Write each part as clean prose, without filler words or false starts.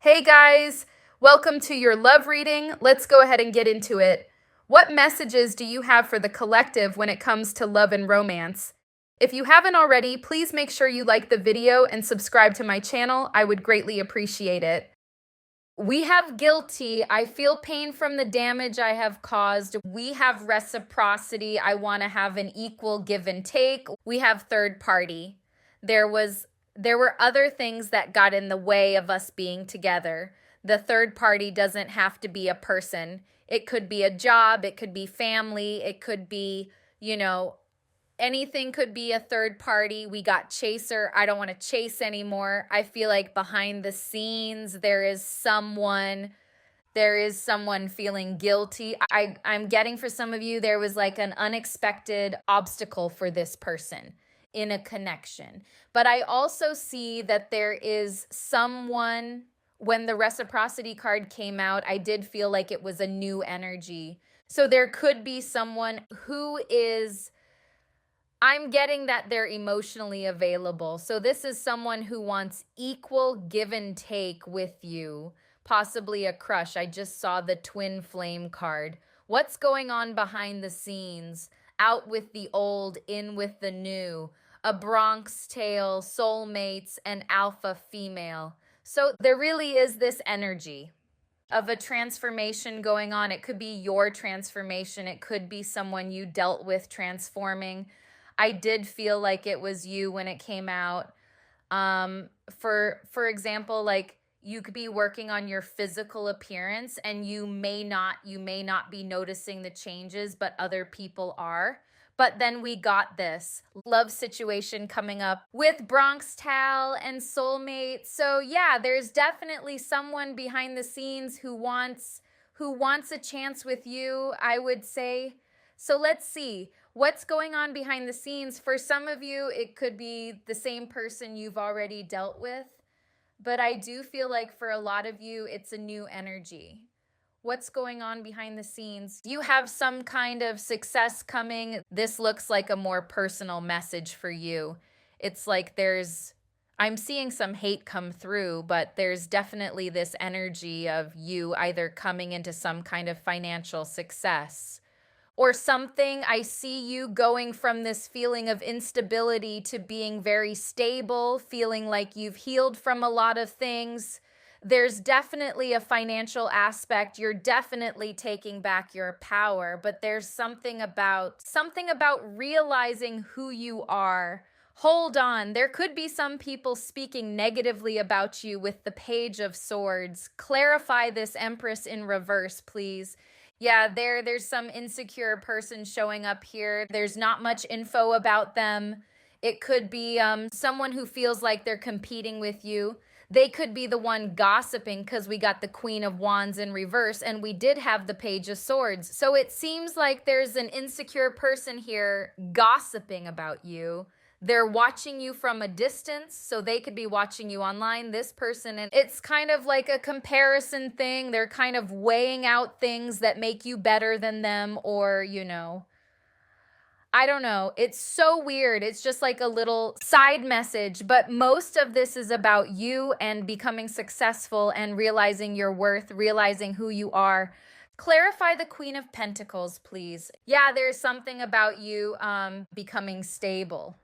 Hey guys, welcome to your love reading. Let's go ahead and get into it. What messages do you have for the collective when it comes to love and romance? If you haven't already, please make sure you like the video and subscribe to my channel. I would greatly appreciate it. We have guilty. I feel pain from the damage I have caused. We have reciprocity. I want to have an equal give and take. We have third party. There were other things that got in the way of us being together. The third party doesn't have to be a person. It could be a job, it could be family, it could be, anything could be a third party. We got chaser. I don't want to chase anymore. I feel like behind the scenes there is someone feeling guilty. I'm getting for some of you there was like an unexpected obstacle for this person in a connection. But I also see that there is someone, when the reciprocity card came out, I did feel like it was a new energy. So there could be someone who is, I'm getting that they're emotionally available. So this is someone who wants equal give and take with you, possibly a crush. I just saw the twin flame card. What's going on behind the scenes? Out with the old, in with the new. A Bronx tale, soulmates, and alpha female. So there really is this energy of a transformation going on. It could be your transformation. It could be someone you dealt with transforming. I did feel like it was you when it came out. For example, like you could be working on your physical appearance and you may not be noticing the changes, but other people are. But then we got this love situation coming up with Bronx Tal and soulmate. So yeah, there's definitely someone behind the scenes who wants a chance with you, I would say. So let's see what's going on behind the scenes. For some of you, it could be the same person you've already dealt with. But I do feel like for a lot of you, it's a new energy. What's going on behind the scenes? You have some kind of success coming. This looks like a more personal message for you. It's like I'm seeing some hate come through, but there's definitely this energy of you either coming into some kind of financial success or something. I see you going from this feeling of instability to being very stable, feeling like you've healed from a lot of things. There's definitely a financial aspect. You're definitely taking back your power, but there's something about realizing who you are. Hold on. There could be some people speaking negatively about you with the Page of Swords. Clarify this, Empress in reverse, please. Yeah, there's some insecure person showing up here. There's not much info about them. It could be someone who feels like they're competing with you. They could be the one gossiping because we got the Queen of Wands in reverse and we did have the Page of Swords. So it seems like there's an insecure person here gossiping about you. They're watching you from a distance, so they could be watching you online, this person, and it's kind of like a comparison thing. They're kind of weighing out things that make you better than them, or, I don't know. It's so weird. It's just like a little side message, but most of this is about you and becoming successful and realizing your worth, realizing who you are. Clarify the Queen of Pentacles, please. Yeah, there's something about you becoming stable.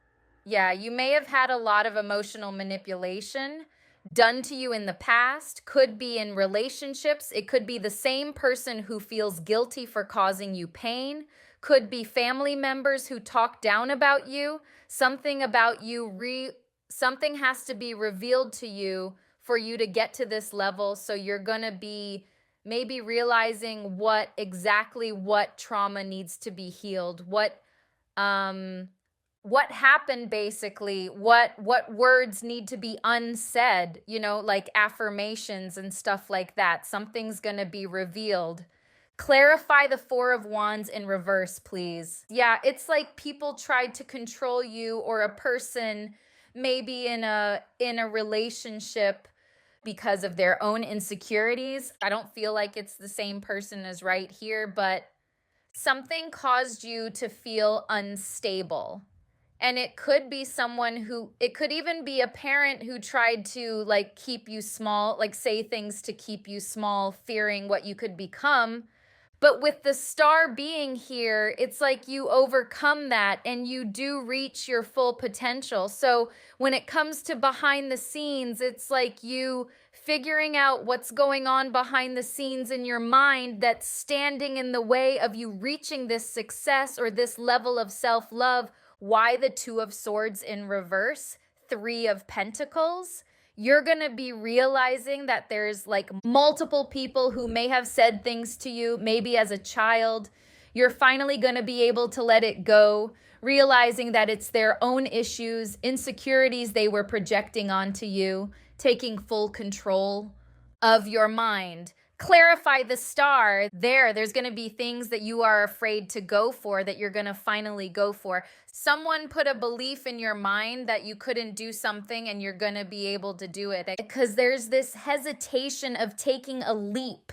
Yeah, you may have had a lot of emotional manipulation done to you in the past. Could be in relationships. It could be the same person who feels guilty for causing you pain. Could be family members who talk down about you. Something about you, something has to be revealed to you for you to get to this level. So you're going to be maybe realizing what trauma needs to be healed. What happened basically, what words need to be unsaid, like affirmations and stuff like that. Something's going to be revealed. Clarify the Four of Wands in reverse, please. Yeah, it's like people tried to control you, or a person maybe in a relationship because of their own insecurities. I don't feel like it's the same person as right here, but something caused you to feel unstable. And it could be someone who, it could even be a parent who tried to like keep you small, like say things to keep you small, fearing what you could become. But with the star being here, it's like you overcome that and you do reach your full potential. So when it comes to behind the scenes, it's like you figuring out what's going on behind the scenes in your mind that's standing in the way of you reaching this success or this level of self-love. Why the Two of Swords in reverse, Three of Pentacles? You're going to be realizing that there's like multiple people who may have said things to you, maybe as a child. You're finally going to be able to let it go, realizing that it's their own issues, insecurities they were projecting onto you, taking full control of your mind. Clarify the star there. There's going to be things that you are afraid to go for that you're going to finally go for. Someone put a belief in your mind that you couldn't do something and you're going to be able to do it, because there's this hesitation of taking a leap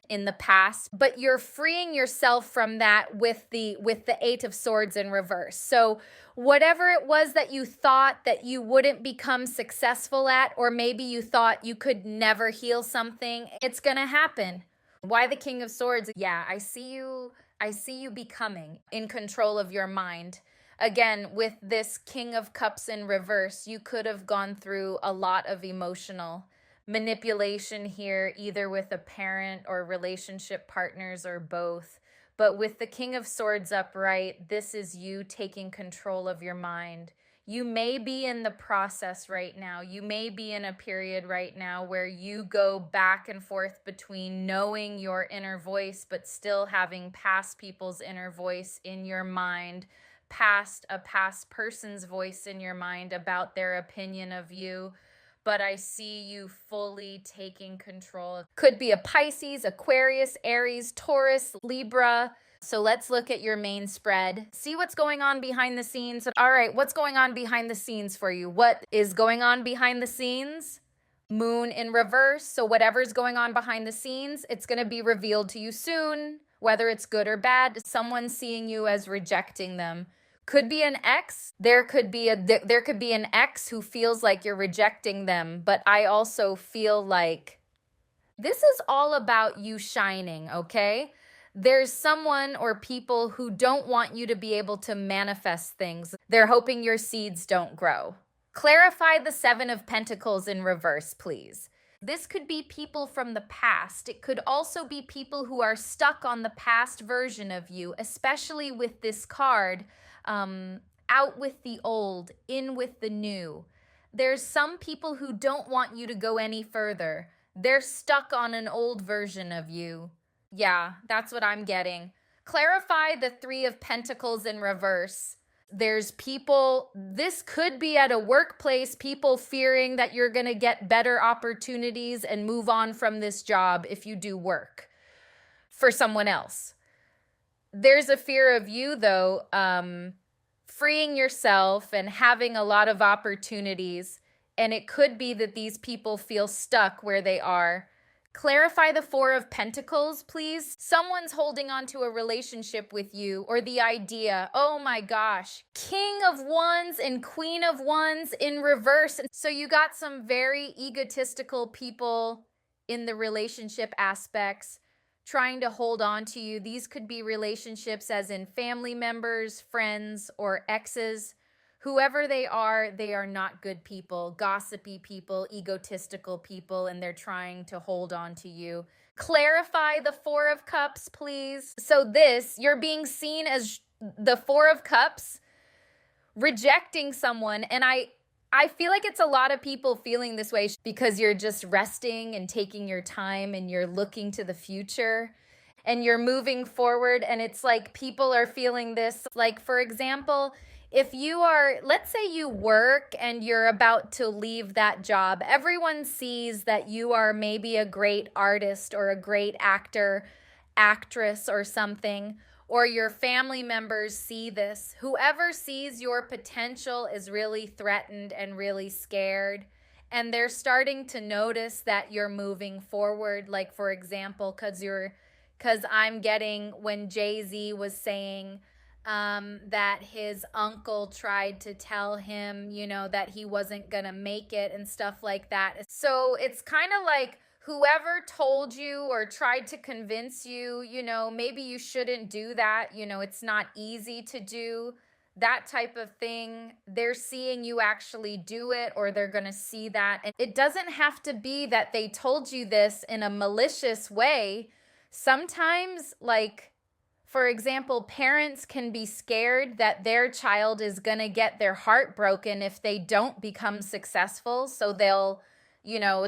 in the past, but you're freeing yourself from that with the Eight of Swords in reverse. So whatever it was that you thought that you wouldn't become successful at, or maybe you thought you could never heal something, it's gonna happen. Why the King of Swords? Yeah, I see you becoming in control of your mind. Again, with this King of Cups in reverse, you could have gone through a lot of emotional manipulation here, either with a parent or relationship partners or both. But with the King of Swords upright, this is you taking control of your mind. You may be in the process right now. You may be in a period right now where you go back and forth between knowing your inner voice, but still having past people's inner voice in your mind, past a past person's voice in your mind about their opinion of you. But I see you fully taking control. Could be a Pisces, Aquarius, Aries, Taurus, Libra. So let's look at your main spread. See what's going on behind the scenes. All right, what's going on behind the scenes for you? What is going on behind the scenes? Moon in reverse. So whatever's going on behind the scenes, it's going to be revealed to you soon, whether it's good or bad. Someone's seeing you as rejecting them. Could be an ex. There could be an ex who feels like you're rejecting them, but I also feel like this is all about you shining, okay? There's someone or people who don't want you to be able to manifest things. They're hoping your seeds don't grow. Clarify the Seven of Pentacles in reverse, please. This could be people from the past. It could also be people who are stuck on the past version of you, especially with this card. Out with the old, in with the new. There's some people who don't want you to go any further. They're stuck on an old version of you. Yeah, that's what I'm getting. Clarify the Three of Pentacles in reverse. There's people, this could be at a workplace, people fearing that you're going to get better opportunities and move on from this job if you do work for someone else. There's a fear of you, though, freeing yourself and having a lot of opportunities. And it could be that these people feel stuck where they are. Clarify the Four of Pentacles, please. Someone's holding on to a relationship with you, or the idea, oh my gosh, King of Wands and Queen of Wands in reverse. So you got some very egotistical people in the relationship aspects trying to hold on to you. These could be relationships as in family members, friends, or exes. Whoever they are not good people, gossipy people, egotistical people, and they're trying to hold on to you. Clarify the Four of Cups, please. So you're being seen as the Four of Cups, rejecting someone, and I feel like it's a lot of people feeling this way because you're just resting and taking your time and you're looking to the future and you're moving forward. And it's like people are feeling this. Like, for example, if you are, let's say you work and you're about to leave that job, everyone sees that you are maybe a great artist or a great actor, actress or something, or your family members see this. Whoever sees your potential is really threatened and really scared. And they're starting to notice that you're moving forward. Like, for example, because I'm getting when Jay-Z was saying, that his uncle tried to tell him, that he wasn't gonna make it and stuff like that. So it's kind of like whoever told you or tried to convince you, maybe you shouldn't do that. It's not easy to do that type of thing. They're seeing you actually do it, or they're going to see that. And it doesn't have to be that they told you this in a malicious way. Sometimes, like, for example, parents can be scared that their child is going to get their heart broken if they don't become successful. So they'll,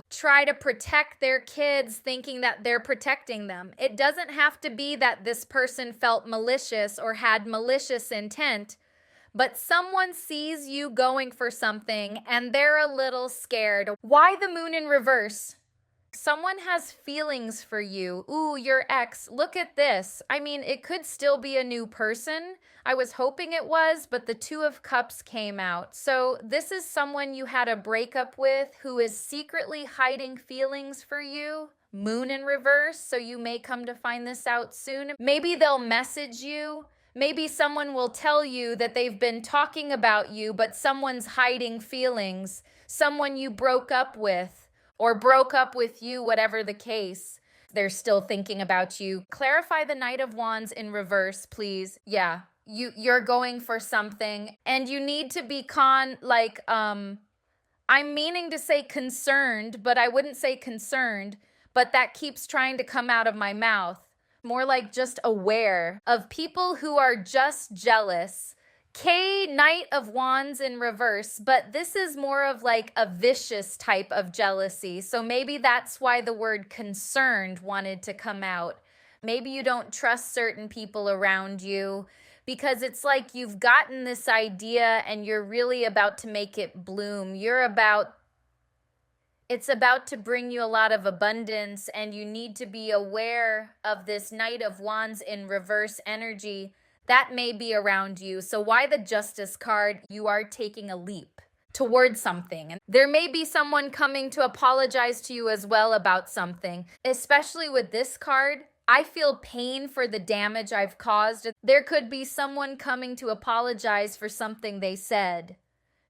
try to protect their kids thinking that they're protecting them. It doesn't have to be that this person felt malicious or had malicious intent, but someone sees you going for something and they're a little scared. Why the moon in reverse? Someone has feelings for you. Ooh, your ex. Look at this. I mean, it could still be a new person. I was hoping it was, but the Two of Cups came out. So this is someone you had a breakup with who is secretly hiding feelings for you. Moon in reverse, so you may come to find this out soon. Maybe they'll message you. Maybe someone will tell you that they've been talking about you, but someone's hiding feelings. Someone you broke up with, or broke up with you, whatever the case. They're still thinking about you. Clarify the Knight of Wands in reverse, please. Yeah, you're going for something, and you need to be I'm meaning to say concerned, but I wouldn't say concerned, but that keeps trying to come out of my mouth. More like just aware of people who are just jealous. Knight of Wands in reverse, but this is more of like a vicious type of jealousy. So maybe that's why the word concerned wanted to come out. Maybe you don't trust certain people around you because it's like you've gotten this idea and you're really about to make it bloom. It's about to bring you a lot of abundance, and you need to be aware of this Knight of Wands in reverse energy that may be around you. So why the Justice card? You are taking a leap towards something. And there may be someone coming to apologize to you as well about something. Especially with this card, I feel pain for the damage I've caused. There could be someone coming to apologize for something they said.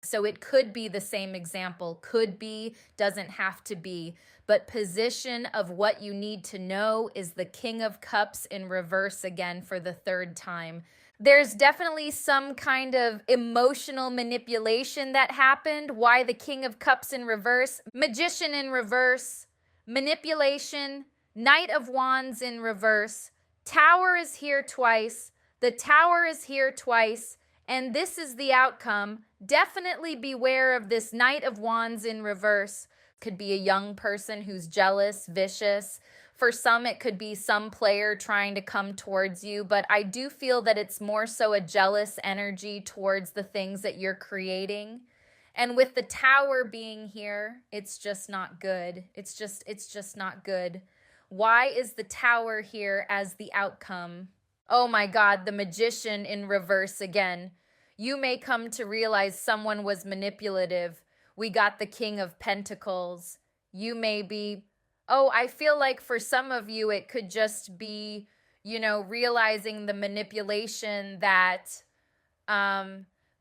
So it could be the same example, could be, doesn't have to be, but position of what you need to know is the King of Cups in reverse again for the third time. There's definitely some kind of emotional manipulation that happened. Why the King of Cups in reverse? Magician in reverse, manipulation, Knight of Wands in reverse, Tower is here twice, the Tower is here twice, and this is the outcome. Definitely beware of this Knight of Wands in reverse. Could be a young person who's jealous, vicious. For some, it could be some player trying to come towards you, but I do feel that it's more so a jealous energy towards the things that you're creating. And with the Tower being here, it's just not good. It's just not good. Why is the Tower here as the outcome? Oh my God, the Magician in reverse again. You may come to realize someone was manipulative. We got the King of Pentacles. You may be, I feel like for some of you, it could just be, realizing the manipulation that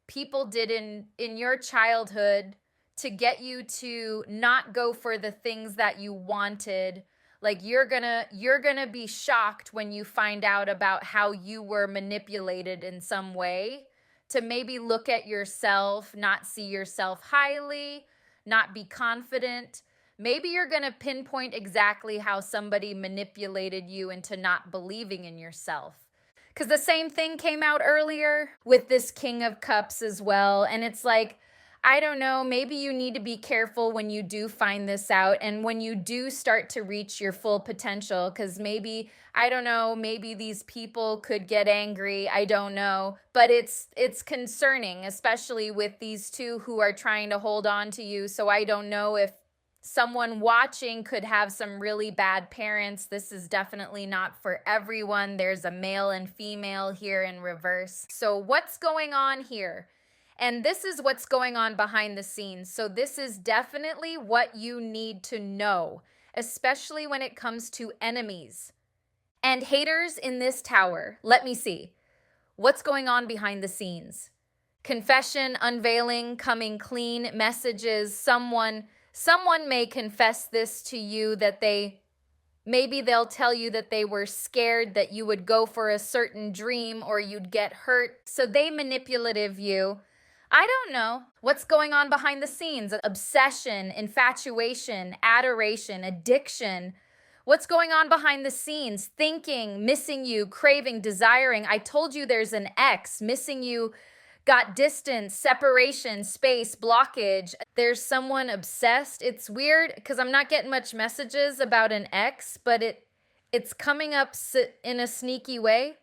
people did in your childhood to get you to not go for the things that you wanted. Like you're gonna be shocked when you find out about how you were manipulated in some way. To maybe look at yourself, not see yourself highly, not be confident. Maybe you're going to pinpoint exactly how somebody manipulated you into not believing in yourself. Because the same thing came out earlier with this King of Cups as well. And it's like, I don't know, maybe you need to be careful when you do find this out and when you do start to reach your full potential, because maybe, I don't know, maybe these people could get angry, I don't know, but it's concerning, especially with these two who are trying to hold on to you. So I don't know if someone watching could have some really bad parents. This is definitely not for everyone. There's a male and female here in reverse. So what's going on here? And this is what's going on behind the scenes. So this is definitely what you need to know, especially when it comes to enemies and haters in this Tower. Let me see. What's going on behind the scenes? Confession, unveiling, coming clean, messages. Someone may confess this to you, that maybe they'll tell you that they were scared that you would go for a certain dream or you'd get hurt. So they manipulative you. I don't know what's going on behind the scenes. Obsession, infatuation, adoration, addiction. What's going on behind the scenes? Thinking, missing you, craving, desiring. I told you there's an X. Missing you got distance, separation, space, blockage. There's someone obsessed. It's weird because I'm not getting much messages about an X, but it's coming up in a sneaky way.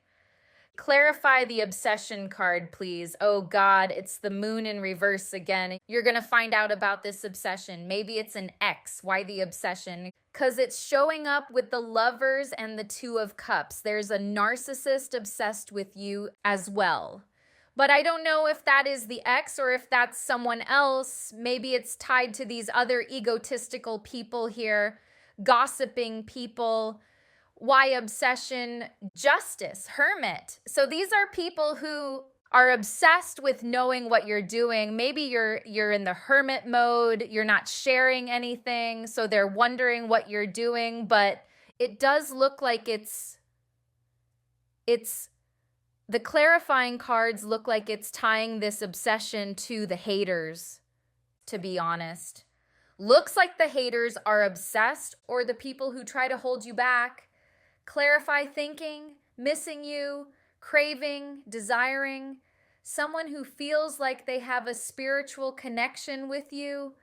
Clarify the obsession card, please. Oh God, it's the moon in reverse again. You're going to find out about this obsession. Maybe it's an X. Why the obsession? Because it's showing up with the Lovers and the Two of Cups. There's a narcissist obsessed with you as well. But I don't know if that is the X or if that's someone else. Maybe it's tied to these other egotistical people here, gossiping people. Why obsession? Justice, hermit. So these are people who are obsessed with knowing what you're doing. Maybe you're in the hermit mode, you're not sharing anything, so they're wondering what you're doing, but it does look like it's the clarifying cards look like it's tying this obsession to the haters, to be honest. Looks like the haters are obsessed, or the people who try to hold you back. Clarify thinking, missing you, craving, desiring, someone who feels like they have a spiritual connection with you.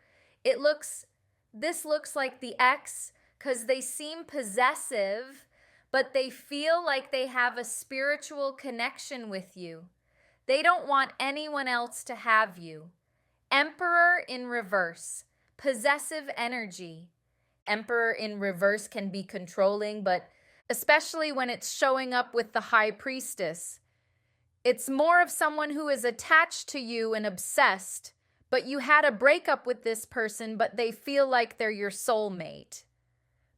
This looks like the X because they seem possessive, but they feel like they have a spiritual connection with you. They don't want anyone else to have you. Emperor in reverse, possessive energy. Emperor in reverse can be controlling, but especially when it's showing up with the High Priestess. It's more of someone who is attached to you and obsessed, but you had a breakup with this person, but they feel like they're your soulmate.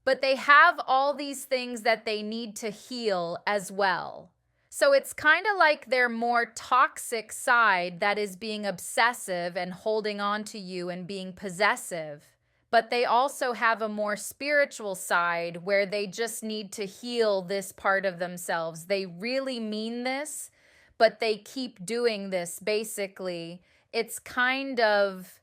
But they have all these things that they need to heal as well. So it's kind of like their more toxic side that is being obsessive and holding on to you and being possessive. But they also have a more spiritual side where they just need to heal this part of themselves. They really mean this, but they keep doing this, basically. It's kind of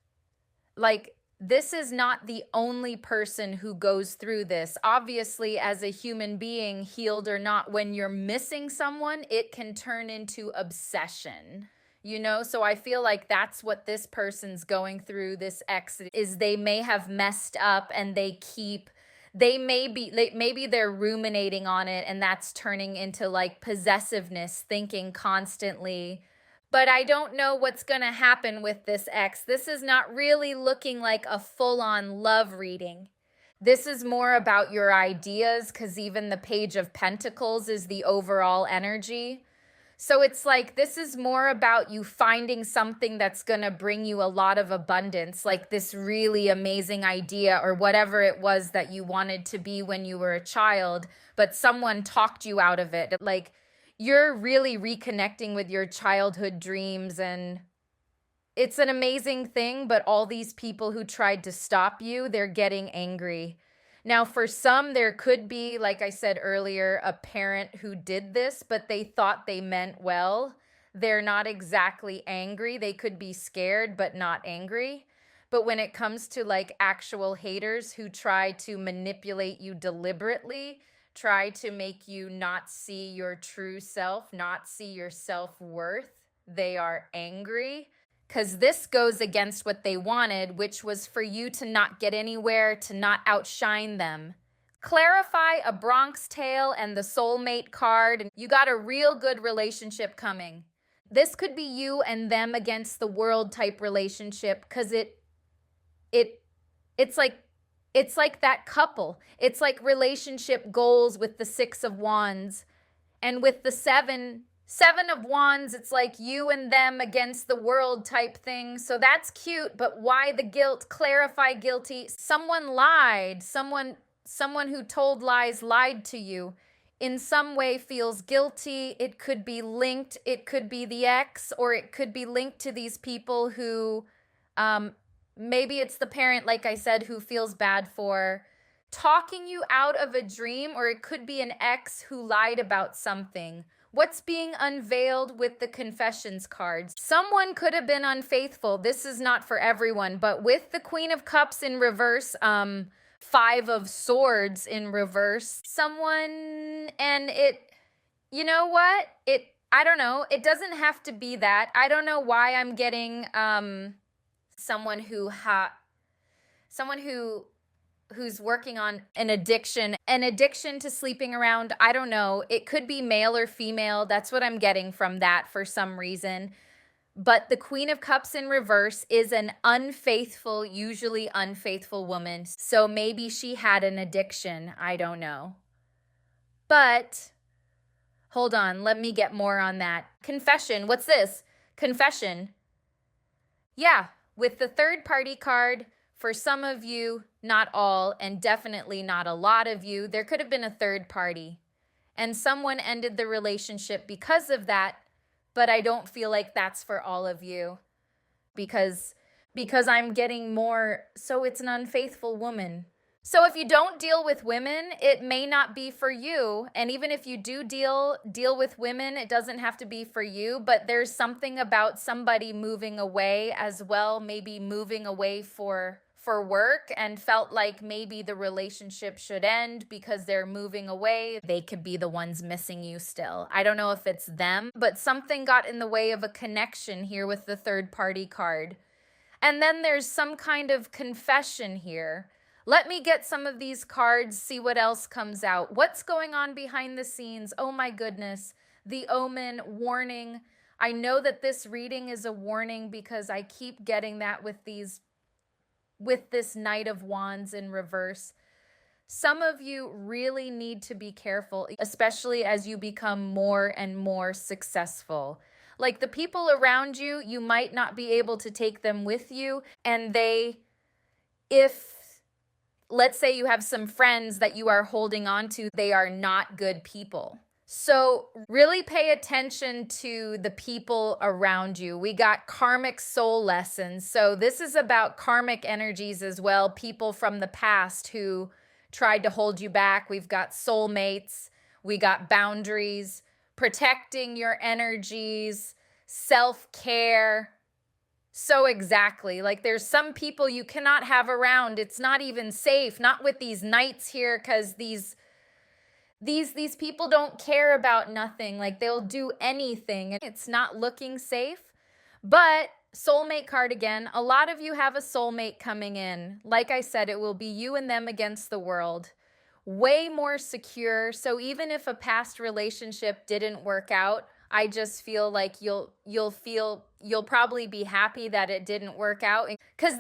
like, this is not the only person who goes through this. Obviously, as a human being, healed or not, when you're missing someone, it can turn into obsession. You know, so I feel like that's what this person's going through, this ex, is they may have messed up and maybe they're ruminating on it, and that's turning into like possessiveness, thinking constantly. But I don't know what's going to happen with this ex. This is not really looking like a full-on love reading. This is more about your ideas, because even the Page of Pentacles is the overall energy. So it's like, this is more about you finding something that's going to bring you a lot of abundance, like this really amazing idea or whatever it was that you wanted to be when you were a child, but someone talked you out of it. Like, you're really reconnecting with your childhood dreams, and it's an amazing thing, but all these people who tried to stop you, they're getting angry. Now, for some, there could be, like I said earlier, a parent who did this, but they thought they meant well. They're not exactly angry. They could be scared, but not angry. But when it comes to like actual haters who try to manipulate you deliberately, try to make you not see your true self, not see your self-worth, they are angry. Because this goes against what they wanted, which was for you to not get anywhere, to not outshine them. Clarify a Bronx Tale and the soulmate card. You got a real good relationship coming. This could be you and them against the world type relationship, because it's like that couple. It's like relationship goals with the Six of Wands. And with the Seven of Wands, it's like you and them against the world type thing. So that's cute, but why the guilt? Clarify guilty. Someone lied. Someone who told lies lied to you. in some way feels guilty. It could be linked, it could be the ex, or it could be linked to these people who maybe it's the parent, like I said, who feels bad for talking you out of a dream, or it could be an ex who lied about something. What's being unveiled with the confessions cards? Someone could have been unfaithful. This is not for everyone, but with the Queen of Cups in reverse, Five of Swords in reverse, someone, and you know what? I don't know. It doesn't have to be that. I don't know why I'm getting someone who's working on an addiction to sleeping around. I don't know. It could be male or female. That's what I'm getting from that for some reason. But the Queen of Cups in reverse is an unfaithful, usually unfaithful woman. So maybe she had an addiction. I don't know. But hold on, let me get more on that. Confession. What's this? Confession. Yeah, with the third party card, for some of you, not all, and definitely not a lot of you, there could have been a third party. And someone ended the relationship because of that, but I don't feel like that's for all of you. Because I'm getting more, so it's an unfaithful woman. So if you don't deal with women, it may not be for you. And even if you do deal with women, it doesn't have to be for you. But there's something about somebody moving away as well, maybe moving away for work, and felt like maybe the relationship should end because they're moving away. They could be the ones missing you still. I don't know if it's them, but something got in the way of a connection here with the third party card. And then there's some kind of confession here. Let me get some of these cards, see what else comes out. What's going on behind the scenes? Oh my goodness. The Omen, warning. I know that this reading is a warning because I keep getting that with this Knight of Wands in reverse. Some of you really need to be careful, especially as you become more and more successful. Like the people around you, you might not be able to take them with you. And let's say you have some friends that you are holding on to, they are not good people. So really pay attention to the people around you. We got karmic soul lessons. So this is about karmic energies as well. People from the past who tried to hold you back. We've got soulmates. We got boundaries, protecting your energies, self-care. So exactly, like there's some people you cannot have around. It's not even safe, not with these knights here, because these people don't care about nothing. Like they'll do anything. It's not looking safe. But soulmate card again, a lot of you have a soulmate coming in. Like I said, it will be you and them against the world. Way more secure. So even if a past relationship didn't work out, I just feel like you'll probably be happy that it didn't work out, because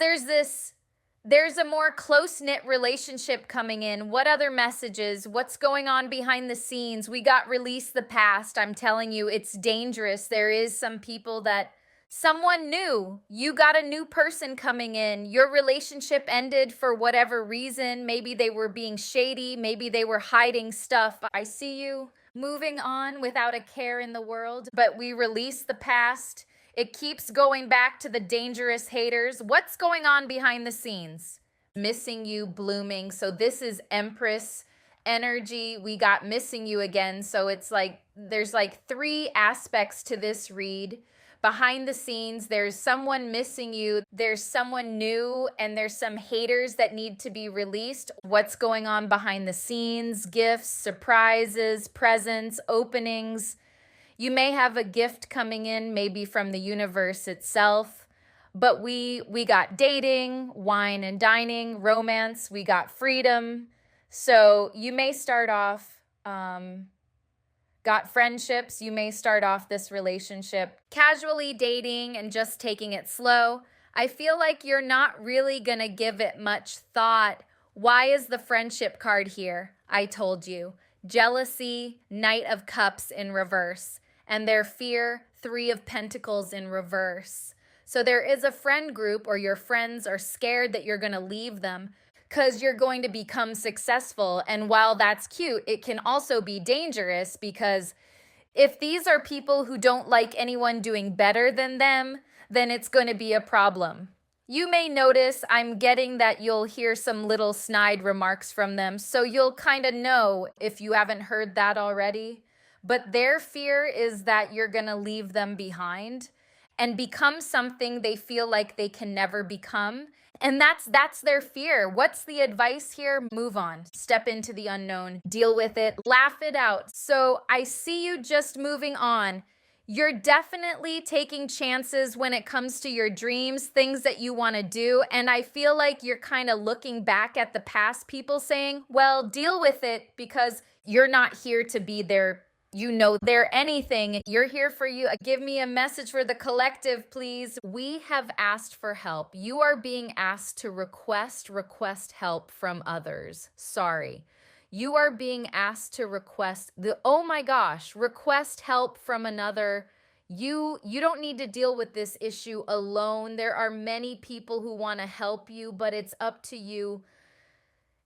there's a more close-knit relationship coming in. What other messages? What's going on behind the scenes? We got release the past. I'm telling you, it's dangerous. There is some people that someone new. You got a new person coming in. Your relationship ended for whatever reason. Maybe they were being shady. Maybe they were hiding stuff. I see you moving on without a care in the world, but we release the past. It keeps going back to the dangerous haters. What's going on behind the scenes? Missing you, blooming. So this is Empress energy. We got missing you again. So it's like there's like three aspects to this read. Behind the scenes, there's someone missing you, there's someone new, and there's some haters that need to be released. What's going on behind the scenes? Gifts, surprises, presents, openings. You may have a gift coming in, maybe from the universe itself. But we got dating, wine and dining, romance. We got freedom. So you may start off... got friendships. You may start off this relationship casually dating and just taking it slow. I feel like you're not really going to give it much thought. Why is the friendship card here? I told you. Jealousy, Knight of Cups in reverse. And their fear, Three of Pentacles in reverse. So there is a friend group, or your friends are scared that you're going to leave them. because you're going to become successful. And while that's cute, it can also be dangerous, because if these are people who don't like anyone doing better than them, then it's going to be a problem. You may notice I'm getting that you'll hear some little snide remarks from them, so you'll kind of know if you haven't heard that already. But their fear is that you're going to leave them behind and become something they feel like they can never become. And that's their fear. What's the advice here? Move on. Step into the unknown. Deal with it. Laugh it out. So I see you just moving on. You're definitely taking chances when it comes to your dreams, things that you want to do. And I feel like you're kind of looking back at the past people saying, well, deal with it, because you're not here to be their, they're anything. You're here for you. Give me a message for the collective, please. We have asked for help. You are being asked to request help from others. Sorry. You are being asked to request request help from another. You don't need to deal with this issue alone. There are many people who want to help you, but it's up to you.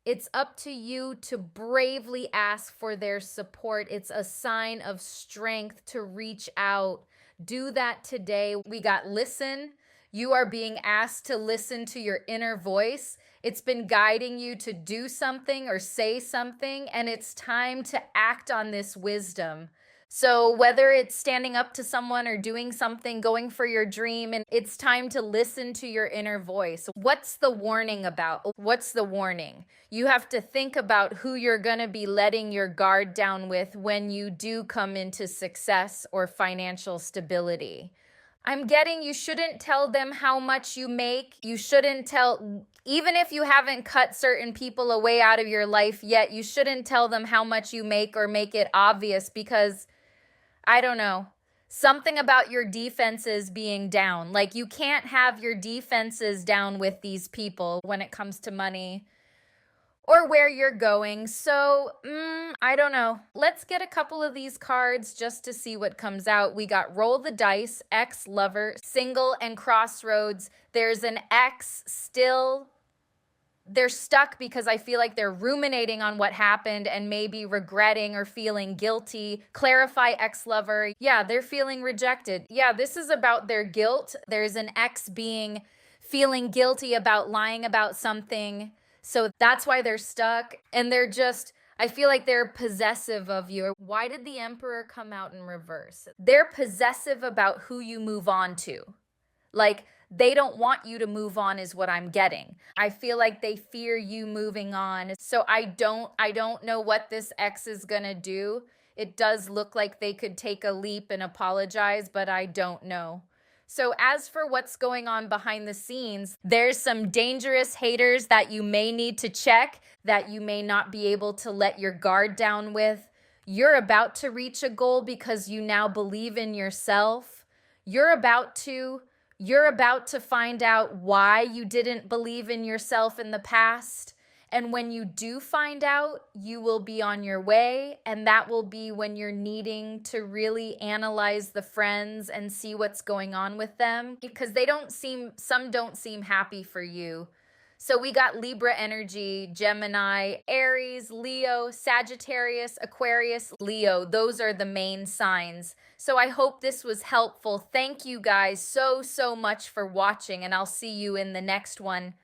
It's up to you to bravely ask for their support. It's a sign of strength to reach out. Do that today. We got listen. You are being asked to listen to your inner voice. It's been guiding you to do something or say something, and it's time to act on this wisdom. So whether it's standing up to someone or doing something, going for your dream, and it's time to listen to your inner voice. What's the warning about? What's the warning? You have to think about who you're going to be letting your guard down with when you do come into success or financial stability. I'm getting you shouldn't tell them how much you make. You shouldn't tell, even if you haven't cut certain people away out of your life yet, you shouldn't tell them how much you make or make it obvious, because, I don't know, something about your defenses being down. Like, you can't have your defenses down with these people when it comes to money or where you're going. So, I don't know. Let's get a couple of these cards just to see what comes out. We got roll the dice, ex-lover, single, and crossroads. There's an ex still. They're stuck because I feel like they're ruminating on what happened and maybe regretting or feeling guilty. Clarify ex-lover. Yeah, they're feeling rejected. Yeah, this is about their guilt. There's an ex feeling guilty about lying about something. So that's why they're stuck, and they're just, I feel like they're possessive of you. Why did the Emperor come out in reverse? They're possessive about who you move on to. Like, they don't want you to move on is what I'm getting. I feel like they fear you moving on. So I don't know what this ex is gonna do. It does look like they could take a leap and apologize, but I don't know. So as for what's going on behind the scenes, there's some dangerous haters that you may need to check, that you may not be able to let your guard down with. You're about to reach a goal because you now believe in yourself. You're about to find out why you didn't believe in yourself in the past. And when you do find out, you will be on your way, and that will be when you're needing to really analyze the friends and see what's going on with them, because some don't seem happy for you. So we got Libra energy, Gemini, Aries, Leo, Sagittarius, Aquarius, Leo. Those are the main signs. So I hope this was helpful. Thank you guys so much for watching, and I'll see you in the next one.